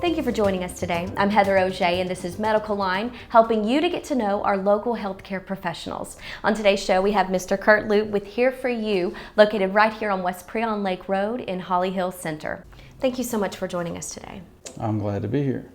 Thank you for joining us today. I'm Heather O'Shea, and this is Medical Line, helping you to get to know our local healthcare professionals. On today's show, we have Mr. Kirt with HEAR4U, located right here on West Prion Lake Road in Holly Hill Center. Thank you so much for joining us today. I'm glad to be here.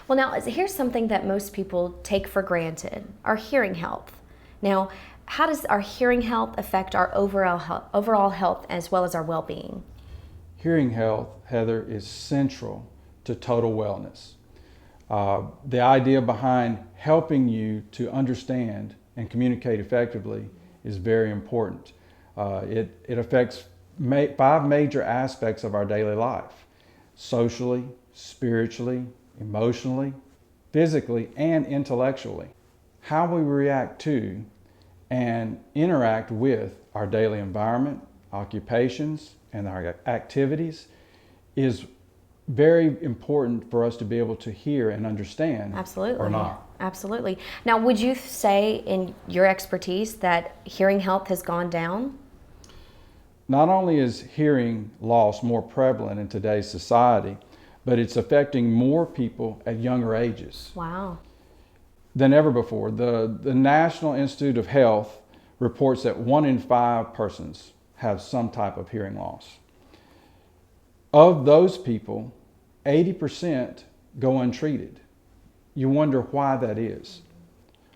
Well, now, here's something that most people take for granted, our hearing health. Now, how does our hearing health affect our overall health as well as our well-being? Hearing health, Heather, is central to total wellness. The idea behind helping you to understand and communicate effectively is very important. It affects 5 major aspects of our daily life: socially, spiritually, emotionally, physically, and intellectually. How we react to and interact with our daily environment, occupations, and our activities is very important for us to be able to hear and understand. Absolutely. Or not. Absolutely. Now, would you say in your expertise that hearing health has gone down? Not only is hearing loss more prevalent in today's society, but it's affecting more people at younger ages. Wow. Than ever before. The National Institute of Health reports that 1 in 5 persons have some type of hearing loss. Of those people, 80% go untreated. You wonder why that is.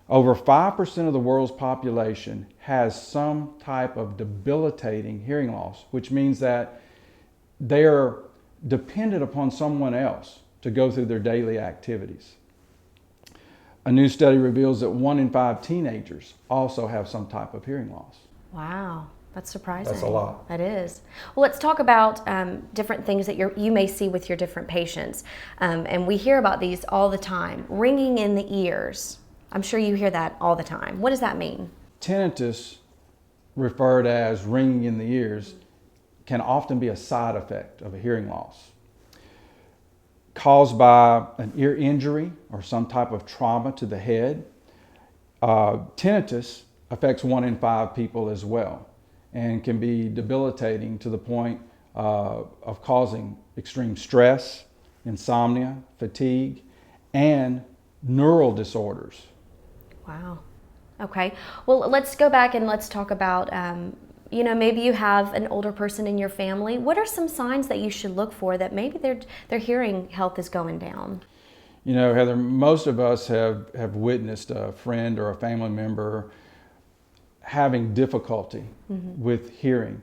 Over 5% of the world's population has some type of debilitating hearing loss, which means that they're dependent upon someone else to go through their daily activities. A new study reveals that 1 in 5 teenagers also have some type of hearing loss. Wow. That's surprising. That's a lot. That is. Well, let's talk about different things that you may see with your different patients. And we hear about these all the time. Ringing in the ears. I'm sure you hear that all the time. What does that mean? Tinnitus, referred as ringing in the ears, can often be a side effect of a hearing loss. Caused by an ear injury or some type of trauma to the head, tinnitus affects 1 in 5 people as well, and can be debilitating to the point of causing extreme stress, insomnia, fatigue, and neural disorders. Wow. Okay. Well, let's go back and let's talk about, maybe you have an older person in your family. What are some signs that you should look for that maybe their hearing health is going down? You know, Heather, most of us have witnessed a friend or a family member having difficulty with hearing.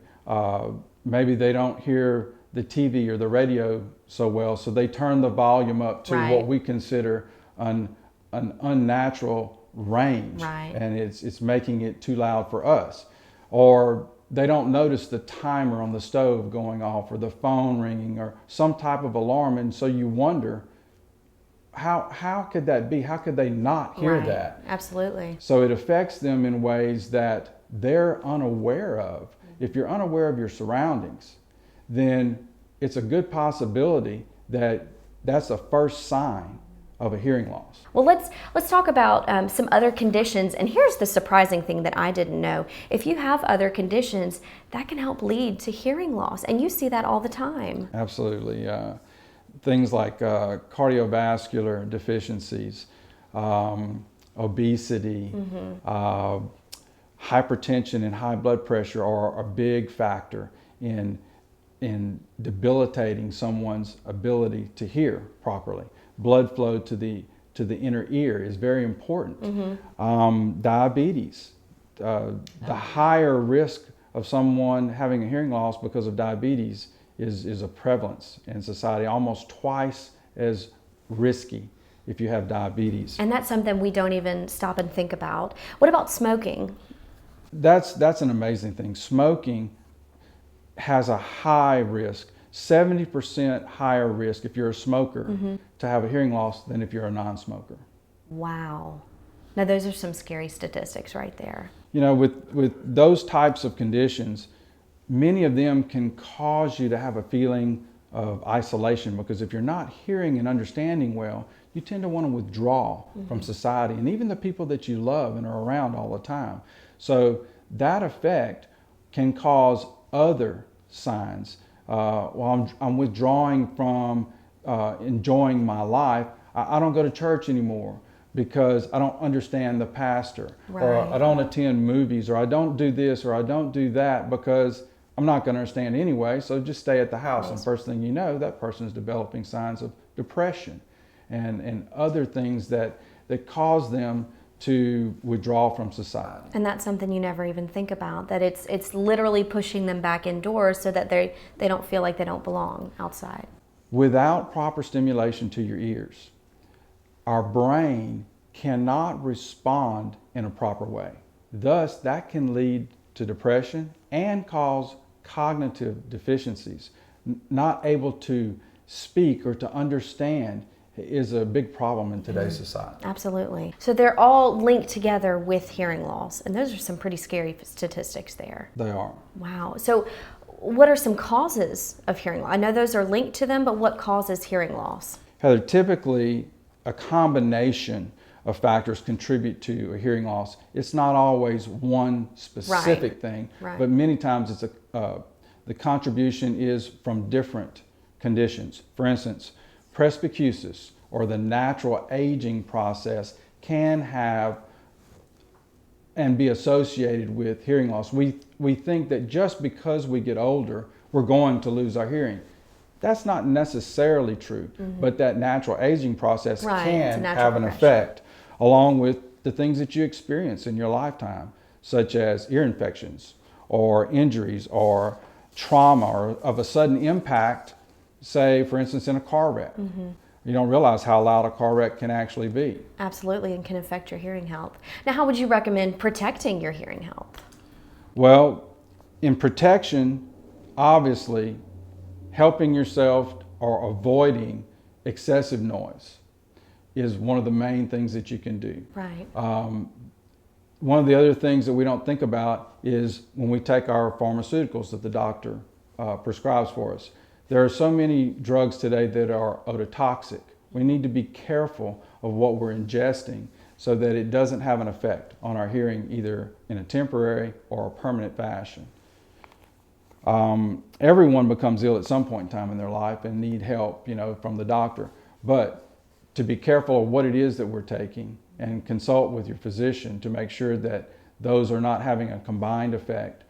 Maybe they don't hear the TV or the radio so well, so they turn the volume up to what we consider an unnatural range, and it's making it too loud for us. Or they don't notice the timer on the stove going off or the phone ringing or some type of alarm, and so you wonder, how could that be? How could they not hear that? Absolutely. So it affects them in ways that they're unaware of. If you're unaware of your surroundings, then it's a good possibility that that's the first sign of a hearing loss. Well, let's talk about some other conditions. And here's the surprising thing that I didn't know. If you have other conditions, that can help lead to hearing loss, and you see that all the time. Absolutely. Things like cardiovascular deficiencies, obesity, hypertension and high blood pressure are a big factor in debilitating someone's ability to hear properly. Blood flow to the inner ear is very important. Diabetes, the higher risk of someone having a hearing loss because of diabetes is a prevalence in society, almost twice as risky if you have diabetes. And that's something we don't even stop and think about. What about smoking? That's an amazing thing. Smoking has a high risk, 70% higher risk if you're a smoker to have a hearing loss than if you're a non-smoker. Wow. Now those are some scary statistics right there. You know, with those types of conditions, many of them can cause you to have a feeling of isolation, because if you're not hearing and understanding well, you tend to want to withdraw from society and even the people that you love and are around all the time. So that effect can cause other signs. Well, I'm withdrawing from enjoying my life. I don't go to church anymore because I don't understand the pastor, or I don't attend movies, or I don't do this, or I don't do that because I'm not going to understand anyway, so just stay at the house. And first thing you know, that person is developing signs of depression and other things that cause them to withdraw from society. And that's something you never even think about, that it's literally pushing them back indoors so that they don't feel like they don't belong outside. Without proper stimulation to your ears, our brain cannot respond in a proper way. Thus, that can lead to depression and cause cognitive deficiencies. Not able to speak or to understand is a big problem in today's society. Absolutely. So they're all linked together with hearing loss, and those are some pretty scary statistics there. They are. Wow. So what are some causes of hearing loss? I know those are linked to them, but what causes hearing loss? Heather, typically a combination of factors contribute to a hearing loss. It's not always one specific thing, but many times it's the contribution is from different conditions. For instance, presbycusis, or the natural aging process, can have and be associated with hearing loss. We think that just because we get older, we're going to lose our hearing. That's not necessarily true, but that natural aging process can have an effect, along with the things that you experience in your lifetime, such as ear infections or injuries or trauma or of a sudden impact, say, for instance, in a car wreck. You don't realize how loud a car wreck can actually be. Absolutely, and can affect your hearing health. Now, how would you recommend protecting your hearing health? Well, in protection, obviously, helping yourself or avoiding excessive noise is one of the main things that you can do. Right. One of the other things that we don't think about is when we take our pharmaceuticals that the doctor prescribes for us. There are so many drugs today that are ototoxic. We need to be careful of what we're ingesting so that it doesn't have an effect on our hearing, either in a temporary or a permanent fashion. Everyone becomes ill at some point in time in their life and need help, from the doctor. But to be careful of what it is that we're taking and consult with your physician to make sure that those are not having a combined effect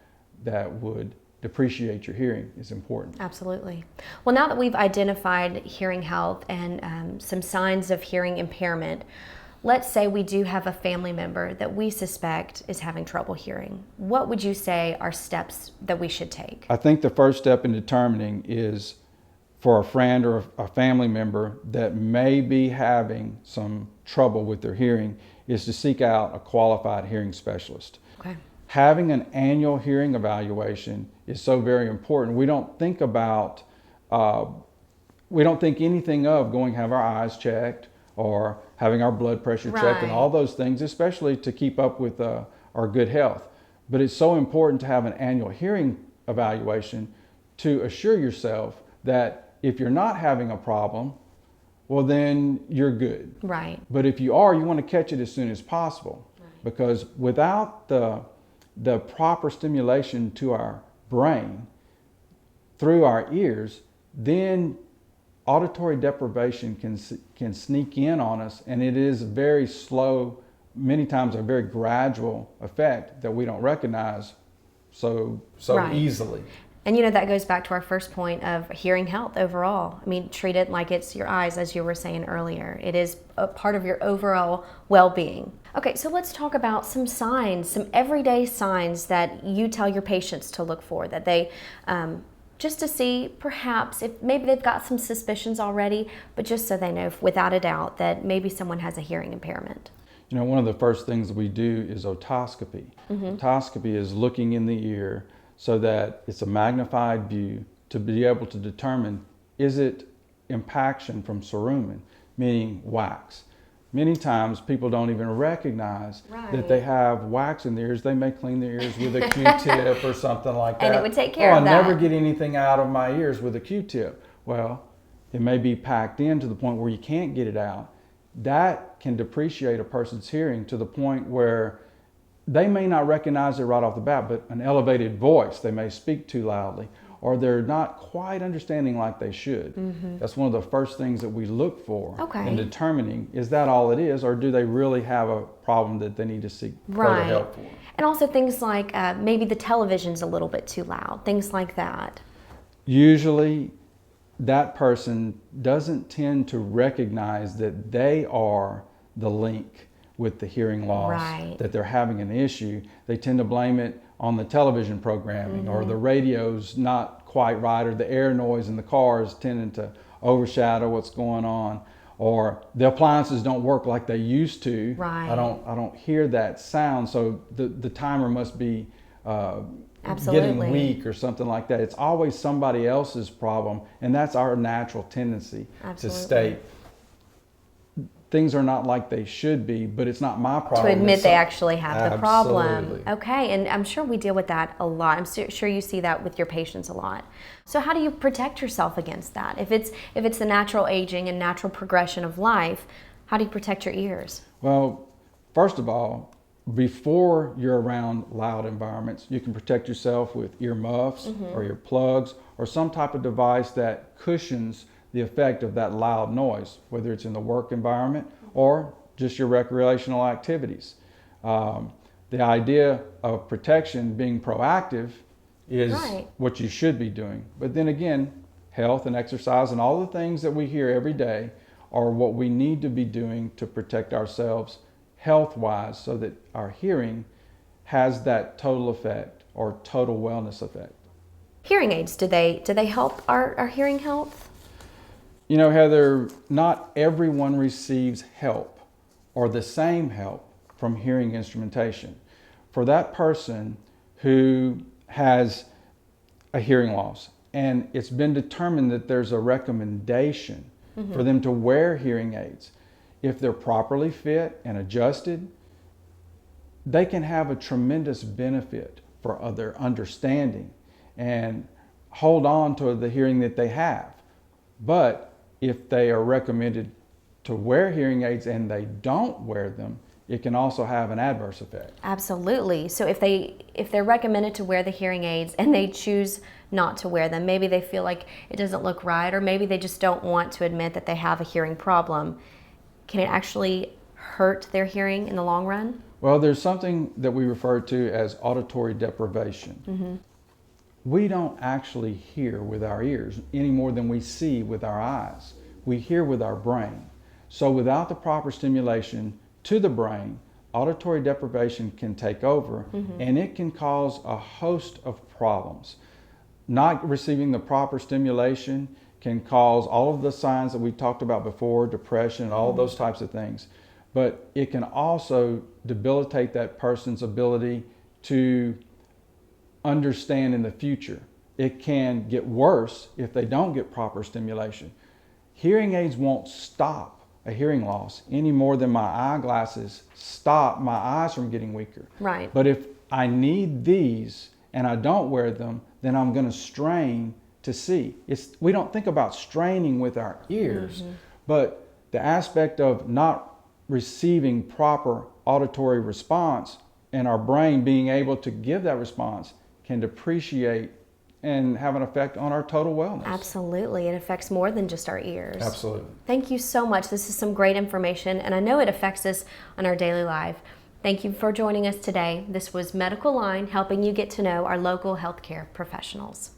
that would depreciate your hearing is important. Absolutely. Well, now that we've identified hearing health and some signs of hearing impairment, let's say we do have a family member that we suspect is having trouble hearing. What would you say are steps that we should take? I think the first step in determining is for a friend or a family member that may be having some trouble with their hearing is to seek out a qualified hearing specialist. Okay. Having an annual hearing evaluation is so very important. We don't think anything of going to have our eyes checked or having our blood pressure checked and all those things, especially to keep up with our good health. But it's so important to have an annual hearing evaluation to assure yourself that if you're not having a problem, well, then you're good. Right. But if you are, you want to catch it as soon as possible, because without the proper stimulation to our brain through our ears, then auditory deprivation can sneak in on us, and it is very slow, many times a very gradual effect that we don't recognize so easily. And that goes back to our first point of hearing health overall. I mean, treat it like it's your eyes, as you were saying earlier. It is a part of your overall well-being. Okay, so let's talk about some signs, some everyday signs that you tell your patients to look for, that they, just to see perhaps if maybe they've got some suspicions already, but just so they know without a doubt that maybe someone has a hearing impairment. One of the first things that we do is otoscopy. Otoscopy is looking in the ear so that it's a magnified view to be able to determine, is it impaction from cerumen, meaning wax. Many times people don't even recognize that they have wax in their ears. They may clean their ears with a Q-tip or something like that. And it would take care of that. I never get anything out of my ears with a Q-tip. Well, it may be packed in to the point where you can't get it out. That can depreciate a person's hearing to the point where they may not recognize it right off the bat, but an elevated voice, they may speak too loudly, or they're not quite understanding like they should. That's one of the first things that we look for in determining, is that all it is, or do they really have a problem that they need to seek further help for? And also things like maybe the television's a little bit too loud, things like that. Usually that person doesn't tend to recognize that they are the link with the hearing loss, that they're having an issue. They tend to blame it on the television programming, or the radio's not quite right, or the air noise in the car is tending to overshadow what's going on, or the appliances don't work like they used to. I don't hear that sound, so the timer must be getting weak or something like that. It's always somebody else's problem, and that's our natural tendency to state things are not like they should be, but it's not my problem. To admit they actually have the problem. Okay, and I'm sure we deal with that a lot. I'm sure you see that with your patients a lot. So how do you protect yourself against that? If it's the natural aging and natural progression of life, how do you protect your ears? Well, first of all, before you're around loud environments, you can protect yourself with ear muffs or your plugs, or some type of device that cushions the effect of that loud noise, whether it's in the work environment or just your recreational activities. The idea of protection being proactive is what you should be doing. But then again, health and exercise and all the things that we hear every day are what we need to be doing to protect ourselves health-wise, so that our hearing has that total effect or total wellness effect. Hearing aids, do they help our hearing health? You know, Heather, not everyone receives help or the same help from hearing instrumentation. For that person who has a hearing loss and it's been determined that there's a recommendation for them to wear hearing aids, if they're properly fit and adjusted, they can have a tremendous benefit for their understanding and hold on to the hearing that they have. But if they are recommended to wear hearing aids and they don't wear them, it can also have an adverse effect. Absolutely. So if they're recommended to wear the hearing aids and they choose not to wear them, maybe they feel like it doesn't look right, or maybe they just don't want to admit that they have a hearing problem, can it actually hurt their hearing in the long run? Well, there's something that we refer to as auditory deprivation. We don't actually hear with our ears any more than we see with our eyes. We hear with our brain. So without the proper stimulation to the brain, auditory deprivation can take over, and it can cause a host of problems. Not receiving the proper stimulation can cause all of the signs that we talked about before, depression and all of those types of things. But it can also debilitate that person's ability to understand in the future. It can get worse if they don't get proper stimulation. Hearing aids won't stop a hearing loss any more than my eyeglasses stop my eyes from getting weaker. But if I need these and I don't wear them, then I'm going to strain to see. We don't think about straining with our ears, but the aspect of not receiving proper auditory response and our brain being able to give that response can depreciate and have an effect on our total wellness. Absolutely. It affects more than just our ears. Absolutely. Thank you so much. This is some great information, and I know it affects us on our daily life. Thank you for joining us today. This was Medical Line, helping you get to know our local healthcare professionals.